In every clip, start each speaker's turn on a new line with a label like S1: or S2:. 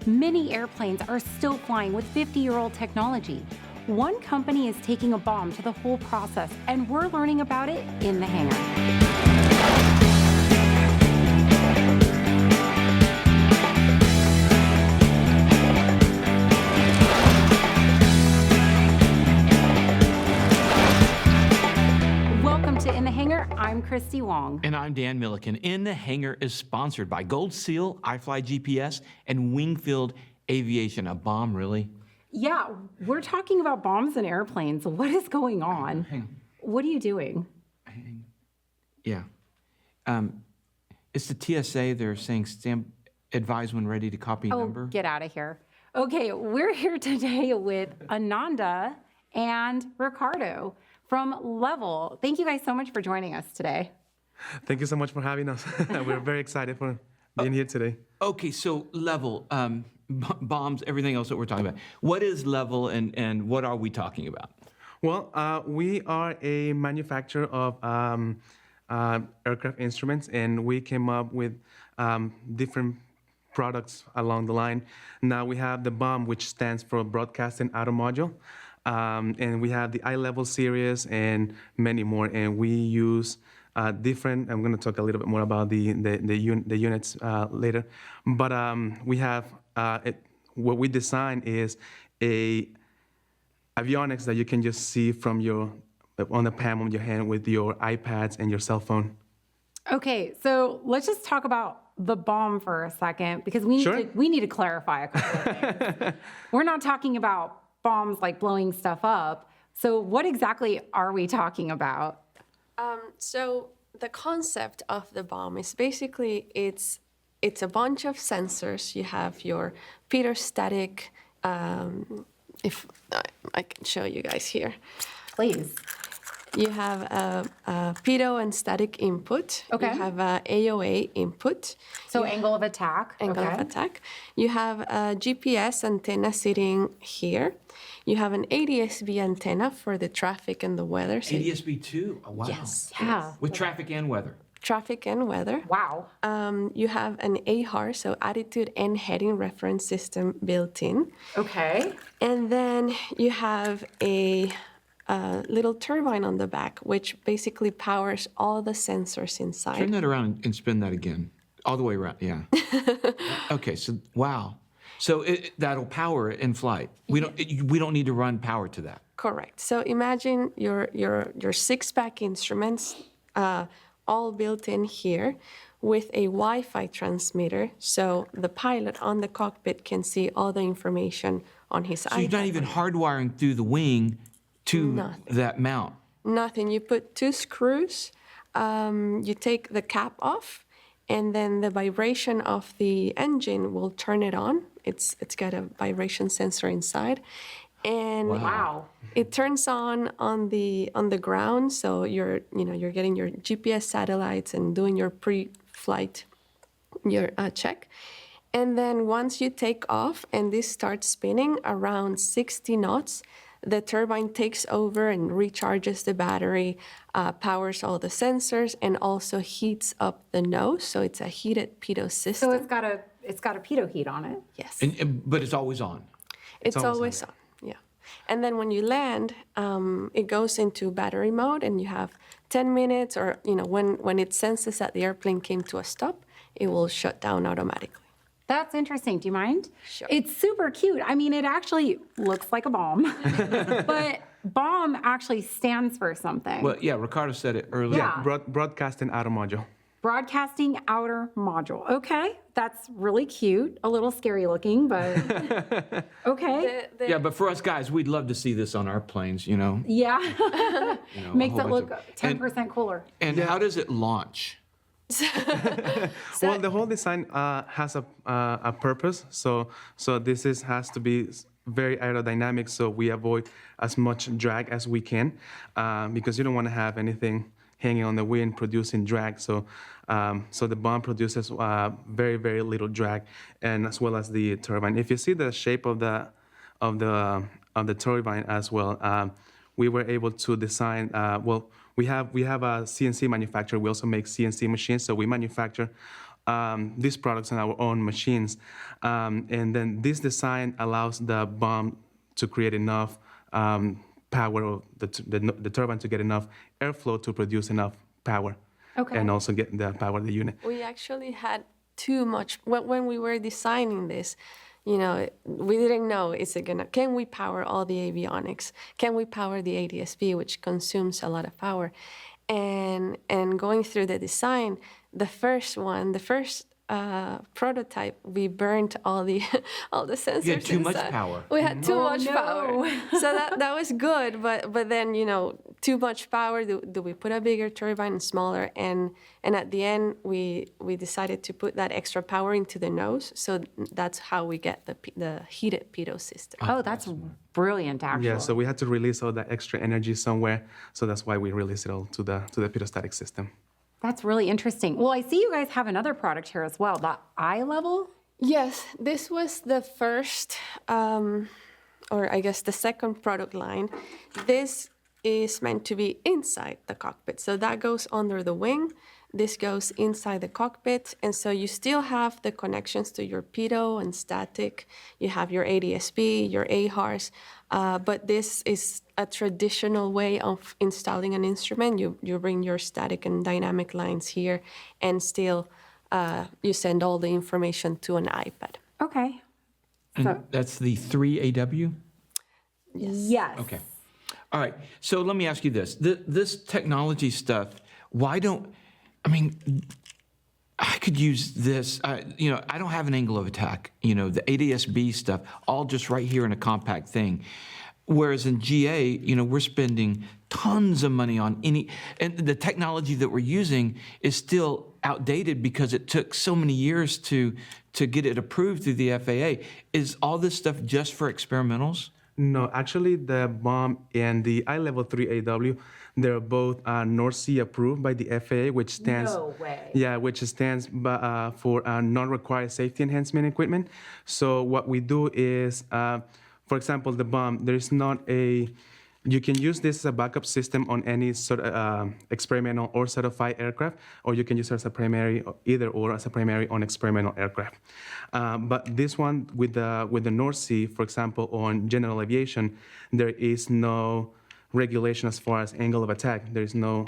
S1: Many airplanes are still flying with 50-year-old technology. One company is taking a bomb to the whole process, and we're learning about it in the hangar. I'm Christy Wong.
S2: And I'm Dan Milliken. In the Hangar is sponsored by Gold Seal, iFly GPS, and Wingfield Aviation. A bomb, really?
S1: Yeah, we're talking about bombs and airplanes. What is going on?
S2: Hang on.
S1: What are you doing?
S2: Yeah. It's the TSA. They're saying advise when ready to copy number.
S1: Get out of here. Okay, we're here today with Ananda and Ricardo from Levil. Thank you guys so much for joining us today.
S3: Thank you so much for having us. We're very excited for being here today.
S2: Okay, so Levil, bombs, everything else that we're talking about. What is Levil and what are we talking about?
S3: Well, we are a manufacturer of aircraft instruments, and we came up with different products along the line. Now we have the BOM, which stands for Broadcasting Auto Module. And we have the iLevil series and many more. And we use different, I'm going to talk a little bit more about the units later. But we have, what we design is a avionics that you can just see from on the palm of your hand with your iPads and your cell phone.
S1: Okay, so let's just talk about the bomb for a second, because we need to clarify a couple of things. We're not talking about bombs like blowing stuff up. So what exactly are we talking about?
S4: So the concept of the bomb is basically it's a bunch of sensors. You have your pitot-static, if I can show you guys here.
S1: Please.
S4: You have a pitot and static input.
S1: Okay.
S4: You have a AOA input.
S1: So angle of attack.
S4: Angle of attack. You have a GPS antenna sitting here. You have an ADS-B antenna for the traffic and the weather. So
S2: ADS-B too? Oh, wow.
S4: Yes.
S1: Yeah.
S2: With traffic and weather.
S4: Traffic and weather.
S1: Wow.
S4: You have an AHRS, so attitude and heading reference system built in.
S1: Okay.
S4: And then you have a little turbine on the back, which basically powers all the sensors inside.
S2: Turn that around and spin that again. All the way around, yeah. Okay, so wow. So that'll power it in flight. We don't need to run power to that.
S4: Correct. So imagine your 6-pack instruments, all built in here, with a Wi-Fi transmitter, so the pilot on the cockpit can see all the information on his iPad.
S2: So you're not even hardwiring through the wing to that mount.
S4: Nothing. You put 2 screws, you take the cap off, and then the vibration of the engine will turn it on. It's got a vibration sensor inside. And
S1: wow.
S4: It turns on the ground, so you're getting your GPS satellites and doing your pre-flight check. And then once you take off and this starts spinning around 60 knots, the turbine takes over and recharges the battery, powers all the sensors, and also heats up the nose. So it's a heated pitot system.
S1: So it's got a pitot heat on it.
S4: Yes.
S2: But it's always on.
S4: It's always on. Yeah. And then when you land, it goes into battery mode, and you have 10 minutes, or when it senses that the airplane came to a stop, it will shut down automatically.
S1: That's interesting. Do you mind?
S4: Sure.
S1: It's super cute. I mean, it actually looks like a bomb, but bomb actually stands for something.
S2: Well, yeah, Ricardo said it earlier.
S1: Yeah.
S3: Broadcasting Auto Module.
S1: Broadcasting outer module. Okay, that's really cute. A little scary looking, but okay.
S2: Yeah, but for us guys, we'd love to see this on our planes,
S1: Yeah. Makes it look 10%
S2: And
S1: cooler.
S2: And how does it launch?
S3: Well, the whole design has a purpose. So this has to be very aerodynamic, so we avoid as much drag as we can, because you don't want to have anything hanging on the wing producing drag. So the bomb produces very, very little drag, and as well as the turbine. If you see the shape of the turbine as well, we were able to design. We have a CNC manufacturer. We also make CNC machines, so we manufacture these products on our own machines. And then this design allows the bomb to create enough power, of the turbine to get enough airflow to produce enough power.
S1: Okay.
S3: And also get the power of the unit.
S4: We actually had too much when we were designing this. You know, we didn't know can we power all the avionics? Can we power the ADS-B, which consumes a lot of power? And going through the design, the first prototype, we burnt all the sensors.
S2: You had too much
S4: inside.
S2: power.
S4: We had too much
S1: no.
S4: power, so that was good. But then, you know, too much power. Do we put a bigger turbine, smaller? And at the end, we decided to put that extra power into the nose. So that's how we get the heated pitot system.
S1: Oh, that's brilliant, actually.
S3: Yeah, so we had to release all that extra energy somewhere. So that's why we released it all to the pitot-static system.
S1: That's really interesting. Well, I see you guys have another product here as well, the iLevil.
S4: Yes, this was the first, or I guess the second product line. This is meant to be inside the cockpit. So that goes under the wing. This goes inside the cockpit. And so you still have the connections to your pitot and static. You have your ADS-B, your AHRS. But this is a traditional way of installing an instrument. You bring your static and dynamic lines here, and still you send all the information to an iPad.
S1: Okay.
S2: And that's the 3AW?
S1: Yes.
S2: Okay. All right. So let me ask you this. This technology stuff, I could use this. You know, I don't have an angle of attack. You know, the ADS-B stuff, all just right here in a compact thing. Whereas in GA, you know, we're spending tons of money on and the technology that we're using is still outdated because it took so many years to get it approved through the FAA. Is all this stuff just for experimentals?
S3: No, actually, the bomb and the iLevil 3AW, they're both North Sea approved by the FAA, which stands
S1: No way.
S3: Yeah, which stands for non-required safety enhancement equipment. So what we do is, for example, the bomb, there is not you can use this as a backup system on any sort of experimental or certified aircraft, or you can use it as a primary, either or as a primary on experimental aircraft. But this one with the North Sea, for example, on general aviation, there is no regulation as far as angle of attack. There is no,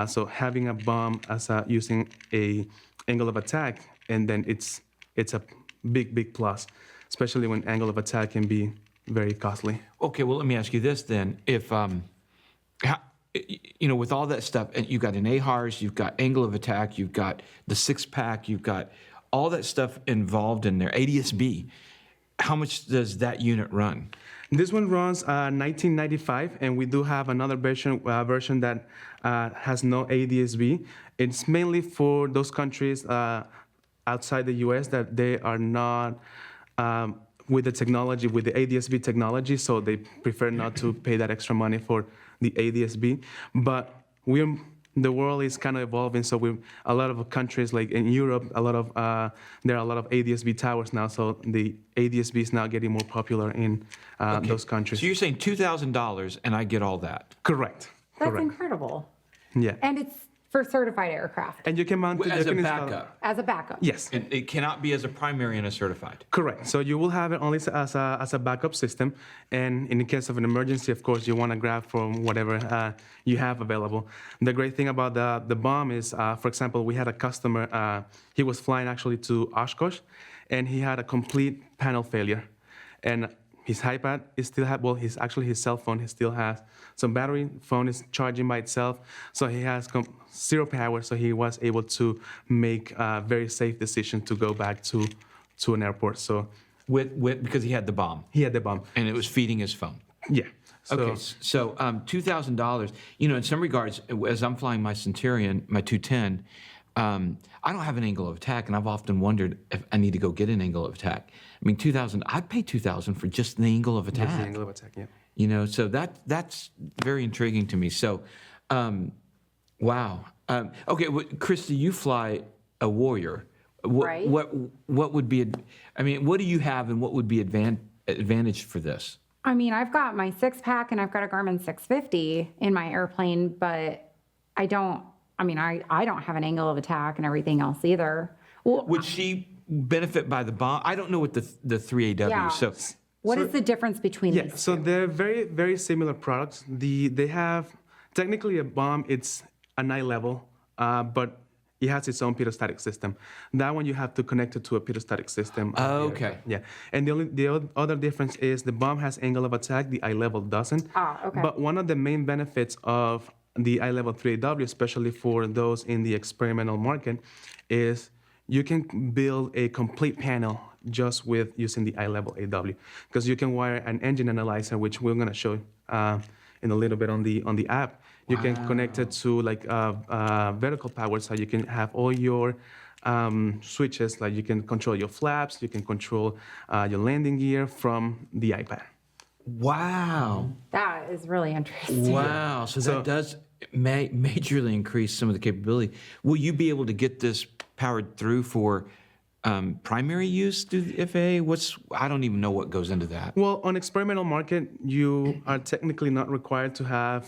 S3: so having a bomb as using a angle of attack, and then it's a big plus, especially when angle of attack can be very costly.
S2: Okay, well, let me ask you this then. If, you know, with all that stuff, and you've got an AHRS, you've got angle of attack, you've got the 6-pack, you've got all that stuff involved in there, ADS-B, how much does that unit run?
S3: This one runs $1995, and we do have another version that has no ADS-B. It's mainly for those countries outside the U.S. that they are not with the technology, with the ADS-B technology, so they prefer not to pay that extra money for the ADS-B. But the world is kind of evolving, so a lot of countries, like in Europe, there are a lot of ADS-B towers now, so the ADS-B is now getting more popular in those countries.
S2: So you're saying $2,000 and I get all that?
S3: Correct.
S1: That's
S3: Correct.
S1: incredible.
S3: Yeah.
S1: And it's for certified aircraft.
S3: And you can mount it
S2: As a
S3: you can install-
S2: backup?
S1: As a backup.
S3: Yes.
S2: And it cannot be as a primary and a certified?
S3: Correct. So you will have it only as a backup system, and in the case of an emergency, of course, you want to grab from whatever you have available. The great thing about the bomb is, for example, we had a customer. He was flying actually to Oshkosh, and he had a complete panel failure, and his iPad is still his cell phone. He still has some battery. Phone is charging by itself, so he has zero power. So he was able to make a very safe decision to go back to an airport. So
S2: Because he had the bomb?
S3: he had the bomb.
S2: And it was feeding his phone?
S3: Yeah.
S2: Okay, so $2,000, you know, in some regards, as I'm flying my Centurion, my 210, I don't have an angle of attack, and I've often wondered if I need to go get an angle of attack. I mean, $2,000, I'd pay $2,000 for just the angle of attack.
S3: That's the angle of attack, yeah.
S2: You know, so that's very intriguing to me. So, wow. Okay, Krista, you fly a Warrior.
S1: Right.
S2: What would be, what do you have and what would be advantage for this?
S1: I mean, I've got my 6-pack and I've got a Garmin 650 in my airplane, but I don't have an angle of attack and everything else either.
S2: Would she benefit by the bomb? I don't know what the 3AW.
S1: Yeah.
S2: So
S1: What is the difference between
S3: Yeah,
S1: these
S3: so
S1: two?
S3: they're very, very similar products. They have technically a bomb. It's an iLevil, but it has its own pitot-static system. That one you have to connect it to a pitot-static system.
S2: Okay.
S3: Yeah, and other difference is the bomb has angle of attack. The iLevil doesn't.
S1: Okay.
S3: But one of the main benefits of the iLevil 3AW, especially for those in the experimental market, is you can build a complete panel just with using the iLevil AW, because you can wire an engine analyzer, which we're going to show in a little bit on the app. You can connect it to like vertical power, so you can have all your switches, like you can control your flaps, you can control your landing gear from the iPad.
S2: wow.
S1: That is really interesting.
S2: Wow. So that does majorly increase some of the capability. Will you be able to get this powered through for primary use through the FAA? I don't even know what goes into that.
S3: Well, on experimental market, you are technically not required to have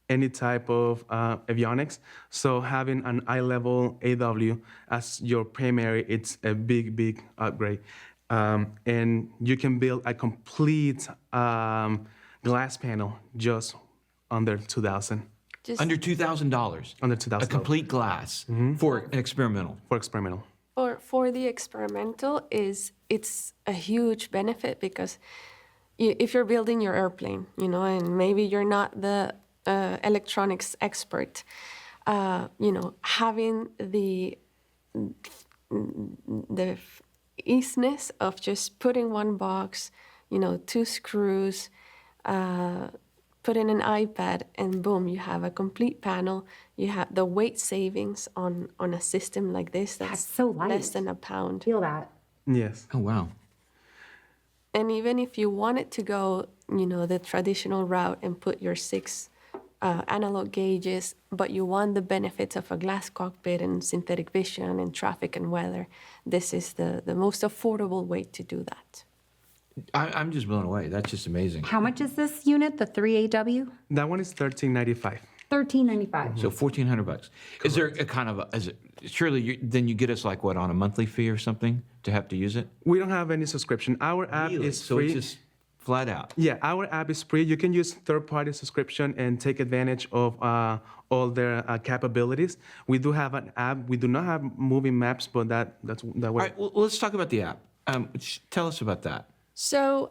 S3: any type of avionics. So having an iLevil AW as your primary, it's a big upgrade. And you can build a complete glass panel just under $2,000.
S2: Under $2,000.
S3: Under $2,000.
S2: A complete glass for an experimental.
S3: For experimental.
S4: For the experimental, it's a huge benefit because if you're building your airplane, and maybe you're not the electronics expert, having the easiness of just putting one box, 2 screws, put in an iPad, and boom, you have a complete panel. You have the weight savings on a system like this that's
S1: so light.
S4: less than a pound.
S1: Feel that.
S3: Yes.
S2: Oh, wow.
S4: And even if you wanted to go, the traditional route and put your 6 analog gauges, but you want the benefits of a glass cockpit and synthetic vision and traffic and weather, this is the most affordable way to do that.
S2: I'm just blown away. That's just amazing.
S1: How much is this unit, the 3AW?
S3: That one is $1,395.
S1: $1,395.
S2: So $1,400. Is there a kind of surely then you get us like what, on a monthly fee or something to have to use it?
S3: We don't have any subscription. Our app
S2: Really?
S3: is
S2: So
S3: free.
S2: it's just flat out.
S3: Yeah, our app is free. You can use third-party subscription and take advantage of all their capabilities. We do have an app. We do not have moving maps, but that
S2: All right, well, let's talk about the app. Tell us about that.
S4: So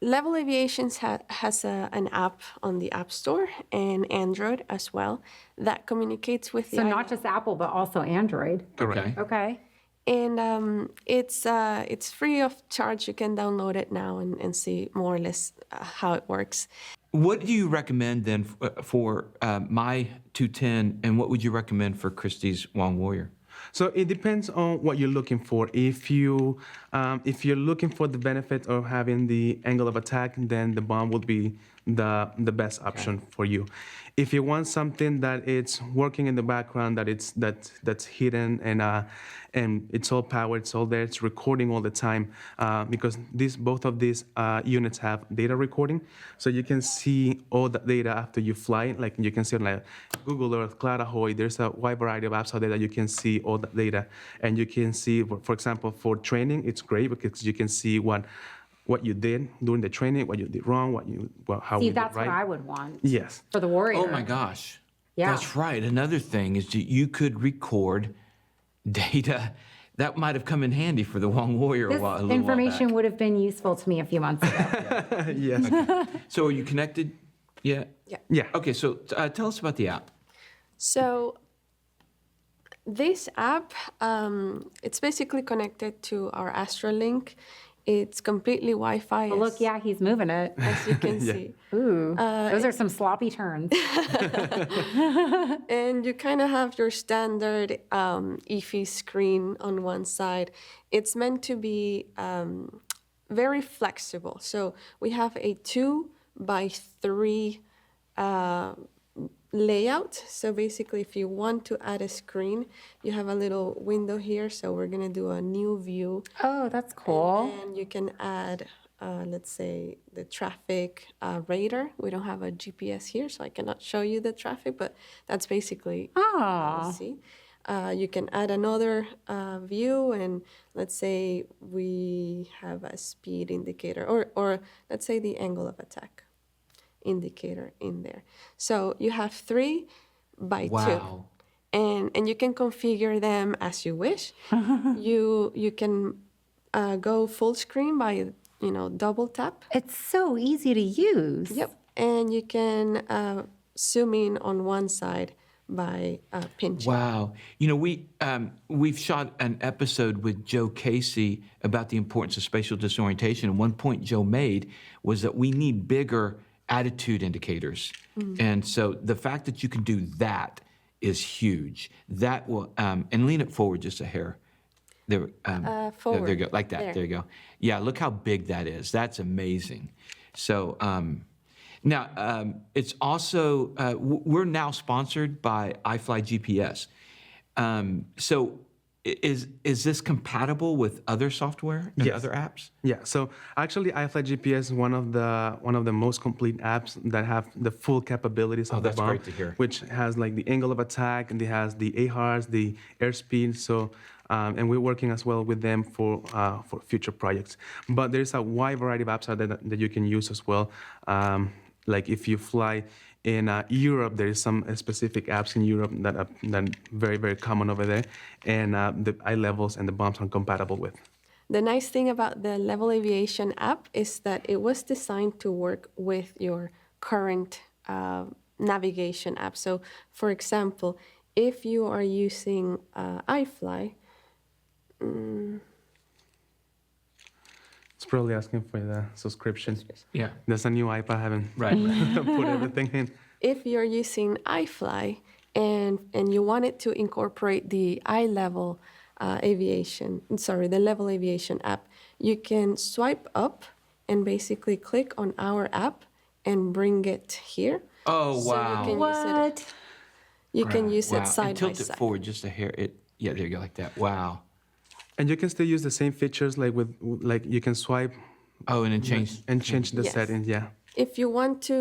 S4: Levil Aviations has an app on the App Store and Android as well that communicates with the
S1: So not just Apple, but also Android.
S2: Okay.
S1: Okay.
S4: And it's free of charge. You can download it now and see more or less how it works.
S2: What do you recommend then for my 210, and what would you recommend for Christie's Wong Warrior?
S3: So it depends on what you're looking for. If you're looking for the benefit of having the angle of attack, then the bomb would be the best option for you. If you want something that it's working in the background, that's hidden and it's all powered, it's all there, it's recording all the time, because both of these units have data recording, so you can see all the data after you fly. Like you can see on like Google Earth, Cloud there's a wide variety of apps out there that you can see all the data, and you can see, for example, for training, it's great because you can see what you did during the training, what you did wrong, how
S1: See,
S3: you did
S1: that's
S3: right.
S1: what I would want.
S3: Yes.
S1: For the Warrior.
S2: Oh my gosh.
S1: Yeah.
S2: That's right. Another thing is that you could record data that might have come in handy for the Wong Warrior
S1: This
S2: a little
S1: information
S2: while
S1: would have been useful to me a few months ago.
S3: Yes.
S2: back. So are you connected yet?
S4: Yeah.
S3: Yeah.
S2: Okay, so tell us about the app.
S4: So this app, it's basically connected to our Astrolink. It's completely Wi-Fi.
S1: But look, yeah, he's moving it.
S4: As you can see.
S1: Ooh, those are some sloppy turns.
S4: And you kind of have your standard EFI screen on one side. It's meant to be very flexible. So we have a 2x3 layout. So basically, if you want to add a screen, you have a little window here. So we're going to do a new view.
S1: Oh, that's cool.
S4: And you can add, let's say, the traffic radar. We don't have a GPS here, so I cannot show you the traffic, but that's basically what you see. You can add another view, and let's say we have a speed indicator, or let's say the angle of attack indicator in there. So you have 3 by 2.
S2: Wow.
S4: And you can configure them as you wish. You can go full screen by double tap.
S1: It's so easy to use.
S4: Yep, and you can zoom in on one side by pinching.
S2: Wow. We've shot an episode with Joe Casey about the importance of spatial disorientation. And one point Joe made was that we need bigger attitude indicators. And so the fact that you can do that is huge. That will, and lean it forward just a hair. There,
S4: Forward.
S2: there you go, like that. There you go. Yeah, look how big that is. That's amazing. So now it's also we're now sponsored by iFly GPS. So is this compatible with other software and
S3: Yes.
S2: other apps?
S3: Yeah, so actually iFly GPS is one of the most complete apps that have the full capabilities of the
S2: that's
S3: bomb,
S2: great to hear.
S3: which has like the angle of attack, and it has the AHRS, the airspeed. So and we're working as well with them for future projects. But there's a wide variety of apps out there that you can use as well. Like if you fly in Europe, there is some specific apps in Europe that are very, very common over there, and the iLevels and the bombs are compatible with.
S4: The nice thing about the Levil Aviation app is that it was designed to work with your current navigation app. So, for example, if you are using iFly,
S3: It's probably asking for the subscription.
S2: Yeah.
S3: There's a new iPad, I haven't
S2: Right.
S3: put everything in.
S4: if you're using iFly and you wanted to incorporate the iLevil the Levil Aviation app, you can swipe up and basically click on our app and bring it here.
S2: Oh,
S4: So
S2: wow.
S4: you can use it. You can use
S2: Wow.
S4: it side
S2: and tilt
S4: by
S2: it
S4: side.
S2: forward just a hair. Yeah, there you go, like that. Wow.
S3: And you can still use the same features, like you can swipe
S2: Oh, and then change.
S3: and change the
S4: Yes.
S3: settings. Yeah.
S4: If you want to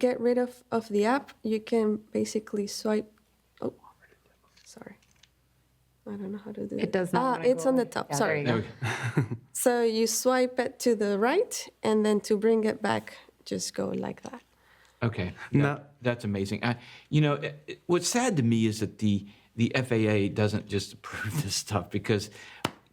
S4: get rid of the app, you can basically swipe. Oh, sorry. I don't know how to do it.
S1: It does not wanna
S4: It's
S1: go
S4: on the
S1: away.
S4: top.
S1: Yeah,
S4: Sorry.
S1: there you go.
S4: So you swipe it to the right, and then to bring it back, just go like that.
S2: Okay.
S3: Now-
S2: That's amazing. What's sad to me is that the FAA doesn't just approve this stuff, because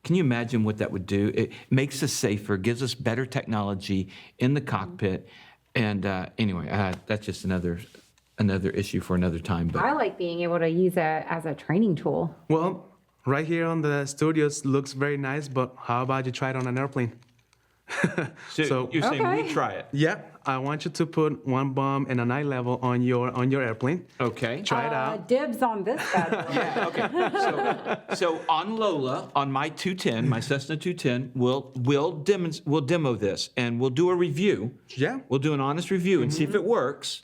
S2: can you imagine what that would do? It makes us safer, gives us better technology in the cockpit. And anyway, that's just another issue for another time. But
S1: I like being able to use it as a training tool.
S3: Well, right here on the studios looks very nice, but how about you try it on an airplane?
S2: so you're saying
S1: Okay.
S2: we try it?
S3: Yeah, I want you to put one bomb and an iLevil on your airplane.
S2: Okay.
S3: Try it out.
S1: Dibs on this bad boy.
S2: Yeah, okay. So on Lola, on my 210, my Cessna 210, we'll demo this, and we'll do a review.
S3: Yeah.
S2: We'll do an honest review and see if it works.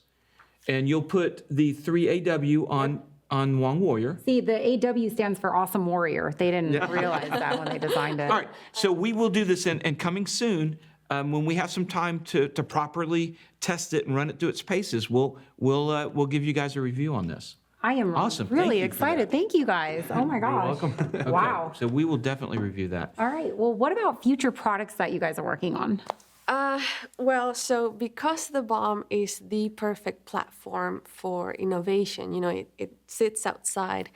S2: And you'll put the 3AW on Wong Warrior.
S1: See, the AW stands for Awesome Warrior. They didn't realize that when they designed it.
S2: All right. So we will do this, and coming soon, when we have some time to properly test it and run it through its paces, we'll give you guys a review on this.
S1: I am
S2: Awesome. Thank
S1: really
S2: you for
S1: excited. Thank you guys. Oh my gosh.
S2: Okay,
S1: Wow.
S2: So we will definitely review that.
S1: All right. Well, what about future products that you guys are working on?
S4: Well, so because the bomb is the perfect platform for innovation, it sits outside,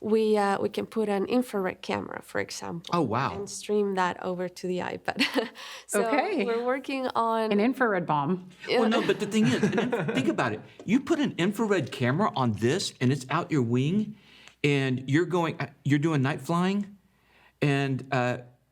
S4: we can put an infrared camera, for example.
S2: Oh, wow.
S4: And stream that over to the iPad. So
S1: Okay.
S4: we're working on...
S1: An infrared bomb.
S2: Well, no, but the thing is, think about it. You put an infrared camera on this, and it's out your wing, and you're doing night flying, and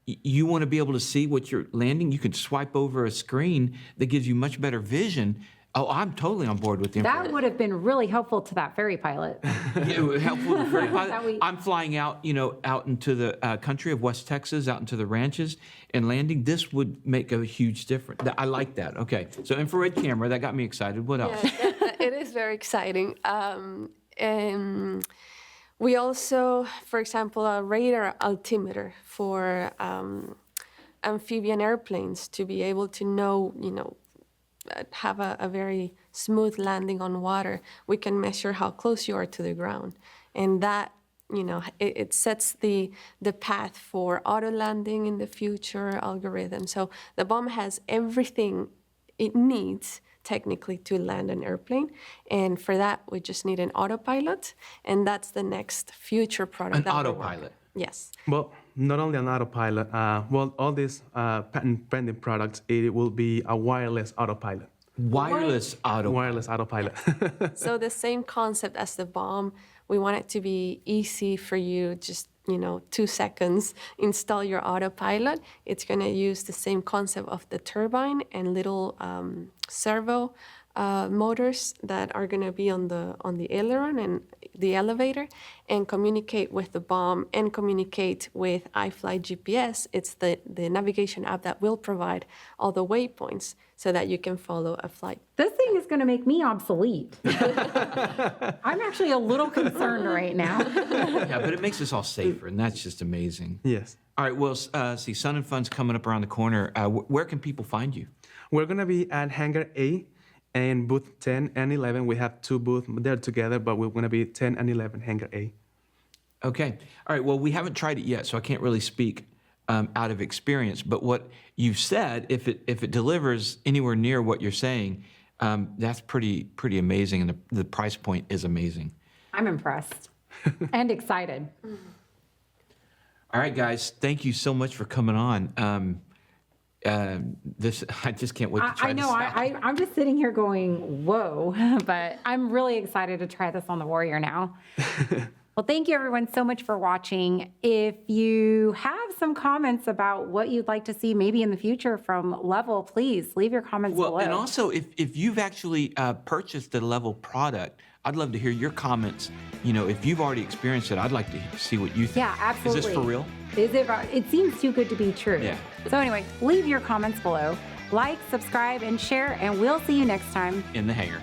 S2: you want to be able to see what you're landing. You can swipe over a screen that gives you much better vision. Oh, I'm totally on board with the infrared.
S1: That would have been really helpful to that ferry pilot.
S2: Yeah, it would help with the ferry pilot.
S1: That we-
S2: I'm flying out, out into the country of West Texas, out into the ranches, and landing. This would make a huge difference. I like that. Okay, so infrared camera, that got me excited. What else?
S4: It is very exciting. And we also, for example, a radar altimeter for amphibian airplanes to be able to know, have a very smooth landing on water. We can measure how close you are to the ground. And that, it sets the path for auto landing in the future algorithm. So the bomb has everything it needs technically to land an airplane. And for that, we just need an autopilot. And that's the next future product.
S2: An
S4: that we're
S2: autopilot.
S4: working. Yes.
S3: Well, not only an autopilot, all these patent pending products, it will be a wireless autopilot.
S2: Wireless autopilot.
S3: Wireless autopilot.
S4: So the same concept as the bomb, we want it to be easy for you, just 2 seconds, install your autopilot. It's going to use the same concept of the turbine and little servo motors that are going to be on the aileron and the elevator, and communicate with the bomb and communicate with iFlight GPS. It's the navigation app that will provide all the waypoints so that you can follow a flight.
S1: This thing is going to make me obsolete. I'm actually a little concerned right now.
S2: Yeah, but it makes us all safer, and that's just amazing.
S3: Yes.
S2: All right, well, see, Sun and Fun's coming up around the corner. Where can people find you?
S3: We're going to be at Hangar A and booth 10 and 11. We have 2 booths. They're together, but we're going to be 10 and 11 Hangar A.
S2: Okay. All right, well, we haven't tried it yet, so I can't really speak out of experience. But what you've said, if it delivers anywhere near what you're saying, that's pretty amazing, and the price point is amazing.
S1: I'm impressed and excited.
S2: All right, guys, thank you so much for coming on. I just can't wait to try
S1: I know,
S2: this out.
S1: I'm just sitting here going, whoa, but I'm really excited to try this on the Warrior now. Well, thank you everyone so much for watching. If you have some comments about what you'd like to see maybe in the future from Levil, please leave your comments below.
S2: And also, if you've actually purchased a Levil product, I'd love to hear your comments. If you've already experienced it, I'd like to see what you think.
S1: Yeah, absolutely.
S2: Is this for real?
S1: Is it? It seems too good to be true.
S2: Yeah.
S1: So anyway, leave your comments below. Like, subscribe, and share, and we'll see you next time.
S2: In the hangar.